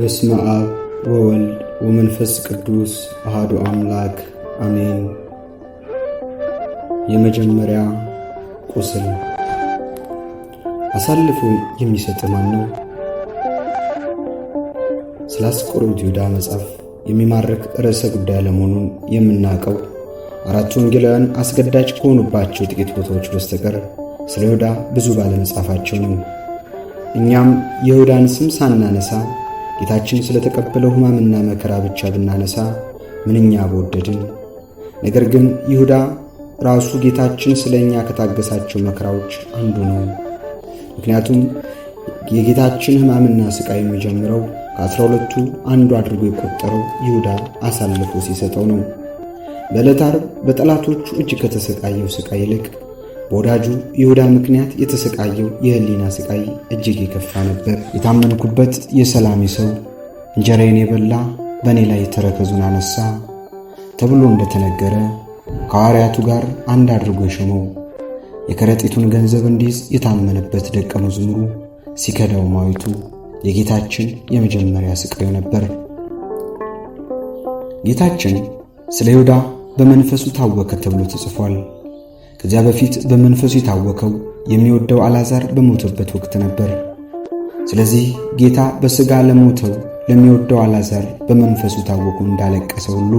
በስመ አብ ወወልድ ወመንፈስ ቅዱስ አሐዱ አምላክ አሜን። የመጀመሪያ ቁስል። አሳልፎ የሚሰጥ ማን ነው? ስለ አስቆሮቱ ይሁዳ መጽሐፍ የሚማርክ ርዕሰ ጉዳይ ለመሆኑን የምናውቀው አራቱ ወንጌላውያን አስገዳጅ ከሆኑባቸው ጥቂት ቦታዎች በስተቀር ስለ ይሁዳ ብዙ ባለመጻፋቸው ነው። እኛም የይሁዳን ስም ሳናነሳ ጌታችን ስለተቀበለው ሕማምና መከራ ብቻ ብናነሳ ምንኛ በወደድን። ነገር ግን ይሁዳ ራሱ ጌታችን ስለኛ ከታገሳቸው መከራዎች አንዱ ነው። ምክንያቱም የጌታችን ሕማምና ስቃይ የሚጀምረው ከ12ቱ አንዱ አድርጎ የቆጠረው ይሁዳ አሳልፎ ሲሰጠው ነው። በዕለተ ዓርብ በጠላቶቹ እጅ ከተሰቃየው ስቃይ ይልቅ በወዳጁ ይሁዳ ምክንያት የተሰቃየው የህሊና ስቃይ እጅግ የከፋ ነበር። የታመንኩበት የሰላሜ ሰው እንጀራዬን የበላ በእኔ ላይ ተረከዙን አነሳ ተብሎ እንደተነገረ ከሐዋርያቱ ጋር አንድ አድርጎ የሾመው የከረጢቱን ገንዘብ እንዲይዝ የታመነበት ደቀ መዝሙሩ ሲከዳው ማየቱ የጌታችን የመጀመሪያ ስቃዩ ነበር። ጌታችን ስለ ይሁዳ በመንፈሱ ታወከ ተብሎ ተጽፏል። ከዚያ በፊት በመንፈሱ የታወከው የሚወደው አልዓዛር በሞተበት ወቅት ነበር። ስለዚህ ጌታ በሥጋ ለሞተው ለሚወደው አልዓዛር በመንፈሱ ታወኩ እንዳለቀሰ ሁሉ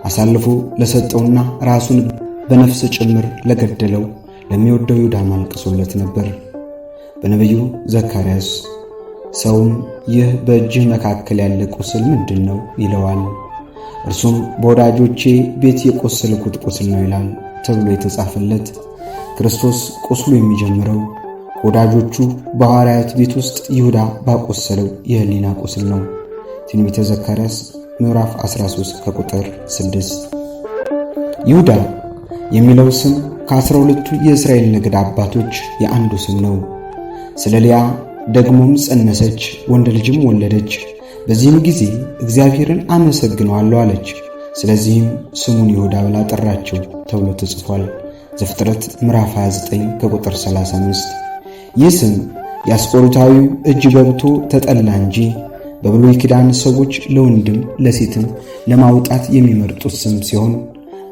አሳልፎ ለሰጠውና ራሱን በነፍስ ጭምር ለገደለው ለሚወደው ይሁዳ ማልቀሶለት ነበር። በነቢዩ ዘካርያስ ሰውም ይህ በእጅህ መካከል ያለ ቁስል ምንድን ነው ይለዋል። እርሱም በወዳጆቼ ቤት የቆሰልኩት ቁስል ነው ይላል ተብሎ የተጻፈለት ክርስቶስ ቁስሉ የሚጀምረው ወዳጆቹ በሐዋርያት ቤት ውስጥ ይሁዳ ባቆሰለው የህሊና ቁስል ነው። ትንቢተ ዘካርያስ ምዕራፍ 13 ከቁጥር 6። ይሁዳ የሚለው ስም ከ12ቱ የእስራኤል ነገድ አባቶች የአንዱ ስም ነው። ስለ ልያ ደግሞም ጸነሰች፣ ወንድ ልጅም ወለደች። በዚህም ጊዜ እግዚአብሔርን አመሰግነዋለሁ አለች። ስለዚህም ስሙን ይሁዳ ብላ ጠራቸው ተብሎ ተጽፏል። ዘፍጥረት ምዕራፍ 29 ከቁጥር 35። ይህ ስም የአስቆሮታዊው እጅ ገብቶ ተጠላ እንጂ በብሉይ ኪዳን ሰዎች ለወንድም ለሴትም ለማውጣት የሚመርጡት ስም ሲሆን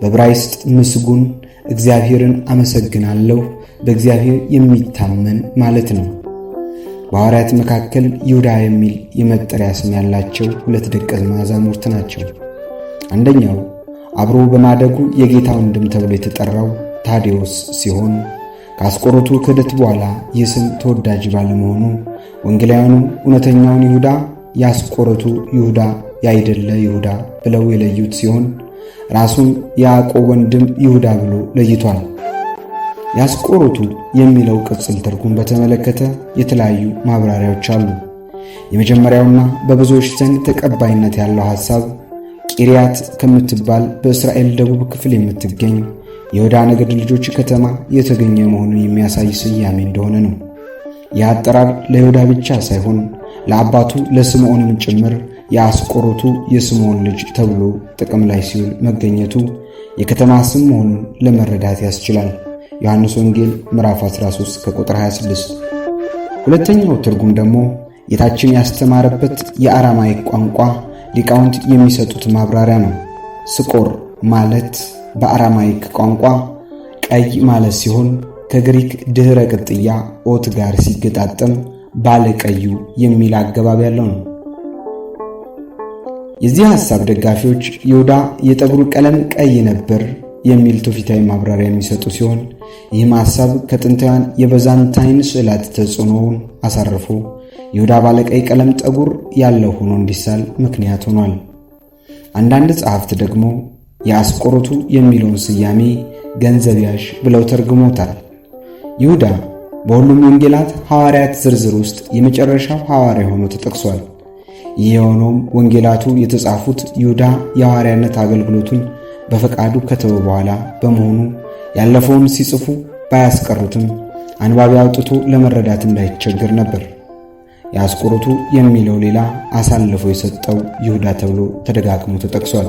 በዕብራይስጥ ምስጉን፣ እግዚአብሔርን አመሰግናለሁ፣ በእግዚአብሔር የሚታመን ማለት ነው። በሐዋርያት መካከል ይሁዳ የሚል የመጠሪያ ስም ያላቸው ሁለት ደቀ መዛሙርት ናቸው። አንደኛው አብሮ በማደጉ የጌታ ወንድም ተብሎ የተጠራው ታዴዎስ ሲሆን ከአስቆሮቱ ክህደት በኋላ ይህ ስም ተወዳጅ ባለመሆኑ ወንጌላውያኑ እውነተኛውን ይሁዳ የአስቆሮቱ ይሁዳ ያይደለ ይሁዳ ብለው የለዩት ሲሆን ራሱን የያዕቆብ ወንድም ይሁዳ ብሎ ለይቷል። የአስቆሮቱ የሚለው ቅጽል ትርጉም በተመለከተ የተለያዩ ማብራሪያዎች አሉ። የመጀመሪያውና በብዙዎች ዘንድ ተቀባይነት ያለው ሐሳብ ቂርያት ከምትባል በእስራኤል ደቡብ ክፍል የምትገኝ የይሁዳ ነገድ ልጆች ከተማ የተገኘ መሆኑን የሚያሳይ ስያሜ እንደሆነ ነው። ይህ አጠራር ለይሁዳ ብቻ ሳይሆን ለአባቱ ለስምዖንም ጭምር የአስቆሮቱ የስምዖን ልጅ ተብሎ ጥቅም ላይ ሲውል መገኘቱ የከተማ ስም መሆኑን ለመረዳት ያስችላል። ዮሐንስ ወንጌል ምዕራፍ 13 ከቁጥር 26። ሁለተኛው ትርጉም ደግሞ ጌታችን ያስተማረበት የአራማይክ ቋንቋ ሊቃውንት የሚሰጡት ማብራሪያ ነው። ስቆር ማለት በአራማይክ ቋንቋ ቀይ ማለት ሲሆን ከግሪክ ድኅረ ቅጥያ ኦት ጋር ሲገጣጠም ባለቀዩ የሚል አገባብ ያለው ነው። የዚህ ሐሳብ ደጋፊዎች ይሁዳ የጠጉሩ ቀለም ቀይ ነበር የሚል ትውፊታዊ ማብራሪያ የሚሰጡ ሲሆን ይህም ሐሳብ ከጥንታውያን የባዛንታይን ስዕላት ተጽዕኖውን አሳርፎ ይሁዳ ባለቀይ ቀለም ጠጉር ያለው ሆኖ እንዲሳል ምክንያት ሆኗል። አንዳንድ ጸሐፍት ደግሞ የአስቆሮቱ የሚለውን ስያሜ ገንዘብ ያዥ ብለው ተርጉሞታል። ይሁዳ በሁሉም ወንጌላት ሐዋርያት ዝርዝር ውስጥ የመጨረሻው ሐዋርያ ሆኖ ተጠቅሷል። ይህ የሆነውም ወንጌላቱ የተጻፉት ይሁዳ የሐዋርያነት አገልግሎቱን በፈቃዱ ከተወ በኋላ በመሆኑ ያለፈውን ሲጽፉ ባያስቀሩትም አንባቢ አውጥቶ ለመረዳት እንዳይቸገር ነበር። የአስቆሮቱ የሚለው ሌላ አሳልፎ የሰጠው ይሁዳ ተብሎ ተደጋግሞ ተጠቅሷል።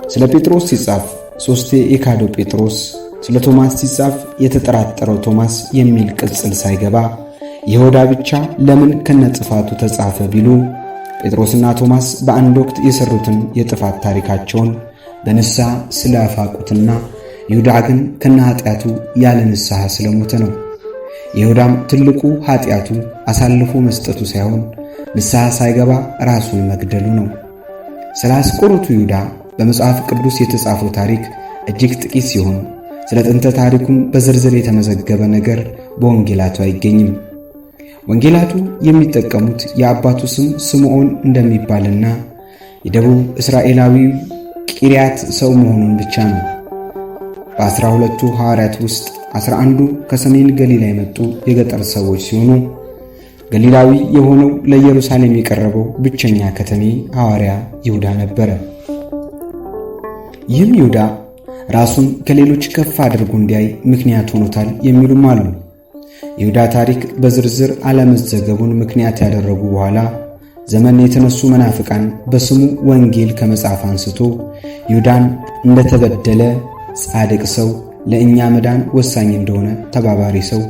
ስለ ጴጥሮስ ሲጻፍ ሦስቴ የካደው ጴጥሮስ፣ ስለ ቶማስ ሲጻፍ የተጠራጠረው ቶማስ የሚል ቅጽል ሳይገባ ይሁዳ ብቻ ለምን ከነጽፋቱ ተጻፈ ቢሉ ጴጥሮስና ቶማስ በአንድ ወቅት የሰሩትን የጥፋት ታሪካቸውን በንስሐ ስላፋቁትና ይሁዳ ግን ከነኃጢአቱ ያለ ንስሐ ስለሞተ ነው። ይሁዳም ትልቁ ኃጢአቱ አሳልፎ መስጠቱ ሳይሆን ንስሐ ሳይገባ ራሱን መግደሉ ነው። ስለ አስቆሮቱ ይሁዳ በመጽሐፍ ቅዱስ የተጻፈው ታሪክ እጅግ ጥቂት ሲሆን ስለ ጥንተ ታሪኩም በዝርዝር የተመዘገበ ነገር በወንጌላቱ አይገኝም። ወንጌላቱ የሚጠቀሙት የአባቱ ስም ስምዖን እንደሚባልና የደቡብ እስራኤላዊ ቂርያት ሰው መሆኑን ብቻ ነው። በ12ቱ ሐዋርያት ውስጥ 11ዱ ከሰሜን ገሊላ የመጡ የገጠር ሰዎች ሲሆኑ ገሊላዊ የሆነው ለኢየሩሳሌም የቀረበው ብቸኛ ከተሜ ሐዋርያ ይሁዳ ነበረ። ይህም ይሁዳ ራሱን ከሌሎች ከፍ አድርጎ እንዲያይ ምክንያት ሆኖታል የሚሉም አሉ። ይሁዳ ታሪክ በዝርዝር አለመዘገቡን ምክንያት ያደረጉ በኋላ ዘመን የተነሱ መናፍቃን በስሙ ወንጌል ከመጻፍ አንስቶ ይሁዳን እንደተበደለ ጻድቅ ሰው፣ ለእኛ መዳን ወሳኝ እንደሆነ ተባባሪ ሰው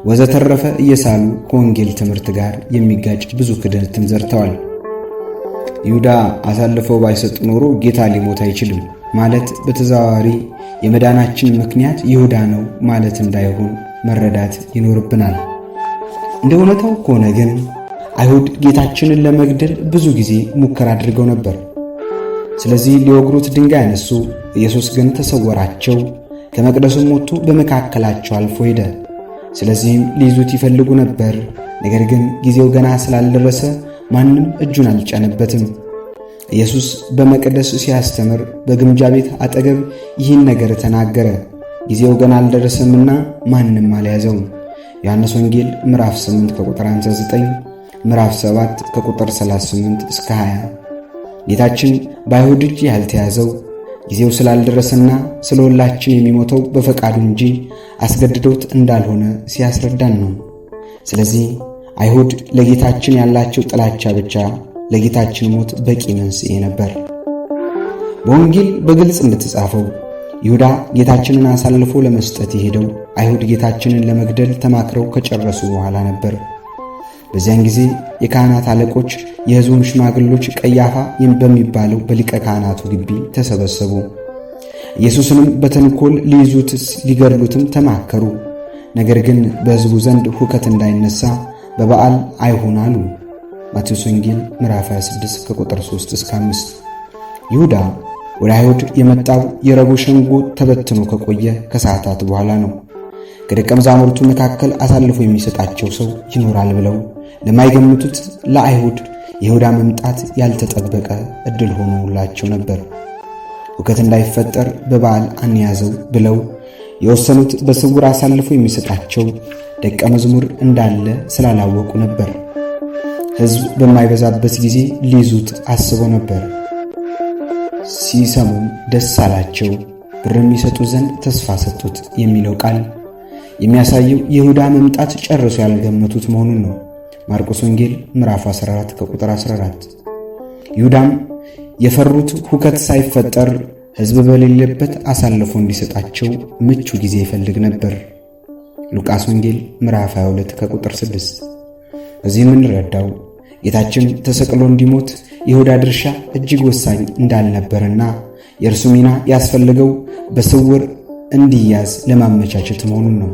ወዘተረፈ እየሳሉ ከወንጌል ትምህርት ጋር የሚጋጭ ብዙ ክደትን ዘርተዋል። ይሁዳ አሳልፈው ባይሰጥ ኖሮ ጌታ ሊሞት አይችልም ማለት በተዘዋዋሪ የመዳናችን ምክንያት ይሁዳ ነው ማለት እንዳይሆን መረዳት ይኖርብናል። እንደ እውነታው ከሆነ ግን አይሁድ ጌታችንን ለመግደል ብዙ ጊዜ ሙከራ አድርገው ነበር። ስለዚህ ሊወግሩት ድንጋይ አነሱ። ኢየሱስ ግን ተሰወራቸው፣ ከመቅደሱም ወጥቶ በመካከላቸው አልፎ ሄደ። ስለዚህም ሊይዙት ይፈልጉ ነበር። ነገር ግን ጊዜው ገና ስላልደረሰ ማንም እጁን አልጫነበትም። ኢየሱስ በመቅደስ ሲያስተምር በግምጃ ቤት አጠገብ ይህን ነገር ተናገረ። ጊዜው ገና አልደረሰምና ማንም አልያዘውም። ዮሐንስ ወንጌል ምዕራፍ 8 ከቁጥር 59፣ ምዕራፍ 7 ከቁጥር 38 እስከ 20። ጌታችን በአይሁድ እጅ ያልተያዘው ጊዜው ስላልደረሰና ስለ ሁላችን የሚሞተው በፈቃዱ እንጂ አስገድዶት እንዳልሆነ ሲያስረዳን ነው። ስለዚህ አይሁድ ለጌታችን ያላቸው ጥላቻ ብቻ ለጌታችን ሞት በቂ መንስኤ ነበር። በወንጌል በግልጽ እንደተጻፈው ይሁዳ ጌታችንን አሳልፎ ለመስጠት የሄደው አይሁድ ጌታችንን ለመግደል ተማክረው ከጨረሱ በኋላ ነበር። በዚያን ጊዜ የካህናት አለቆች፣ የሕዝቡም ሽማግሎች ቀያፋ በሚባለው በሊቀ ካህናቱ ግቢ ተሰበሰቡ። ኢየሱስንም በተንኮል ሊይዙት ሊገድሉትም ተማከሩ። ነገር ግን በሕዝቡ ዘንድ ሁከት እንዳይነሳ በበዓል አይሁን አሉ። ማቴዎስ ወንጌል ምዕራፍ 26 ከቁጥር 3 እስከ 5። ይሁዳ ወደ አይሁድ የመጣው የረቡዕ ሸንጎ ተበትኖ ከቆየ ከሰዓታት በኋላ ነው። ከደቀ መዛሙርቱ መካከል አሳልፎ የሚሰጣቸው ሰው ይኖራል ብለው ለማይገምቱት ለአይሁድ የይሁዳ መምጣት ያልተጠበቀ ዕድል ሆኖላቸው ነበር። ሁከት እንዳይፈጠር በበዓል አንያዘው ብለው የወሰኑት በስውር አሳልፎ የሚሰጣቸው ደቀ መዝሙር እንዳለ ስላላወቁ ነበር። ሕዝብ በማይበዛበት ጊዜ ሊይዙት አስበው ነበር። ሲሰሙም ደስ አላቸው፣ ብርም ይሰጡ ዘንድ ተስፋ ሰጡት የሚለው ቃል የሚያሳየው የይሁዳ መምጣት ጨርሶ ያልገመቱት መሆኑን ነው። ማርቆስ ወንጌል ምዕራፍ 14 ከቁጥር 14። ይሁዳም የፈሩት ሁከት ሳይፈጠር ሕዝብ በሌለበት አሳልፎ እንዲሰጣቸው ምቹ ጊዜ ይፈልግ ነበር። ሉቃስ ወንጌል ምዕራፍ 22 ከቁጥር 6። በዚህ የምንረዳው ጌታችን ተሰቅሎ እንዲሞት የይሁዳ ድርሻ እጅግ ወሳኝ እንዳልነበርና የእርሱ ሚና ያስፈልገው በስውር እንዲያዝ ለማመቻቸት መሆኑን ነው።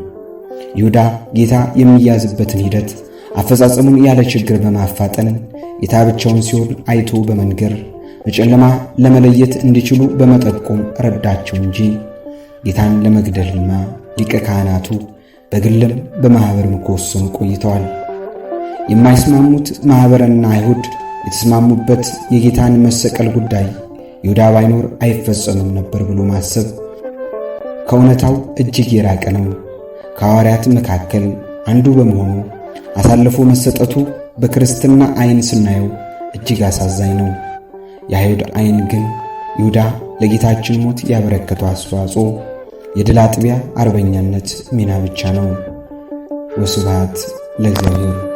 ይሁዳ ጌታ የሚያዝበትን ሂደት አፈጻጸሙን ያለ ችግር በማፋጠን ጌታ ብቻውን ሲሆን አይቶ በመንገር በጨለማ ለመለየት እንዲችሉ በመጠቆም ረዳቸው እንጂ ጌታን ለመግደልና ሊቀ ካህናቱ በግልም በማኅበርም ከወሰኑ ቆይተዋል። የማይስማሙት ማኅበርና አይሁድ የተስማሙበት የጌታን መሰቀል ጉዳይ ይሁዳ ባይኖር አይፈጸምም ነበር ብሎ ማሰብ ከእውነታው እጅግ የራቀ ነው። ከሐዋርያት መካከል አንዱ በመሆኑ አሳልፎ መሰጠቱ በክርስትና ዓይን ስናየው እጅግ አሳዛኝ ነው። የአይሁድ ዓይን ግን ይሁዳ ለጌታችን ሞት ያበረከተው አስተዋጽኦ የድል አጥቢያ አርበኛነት ሚና ብቻ ነው። ወስብሐት ለእግዚአብሔር።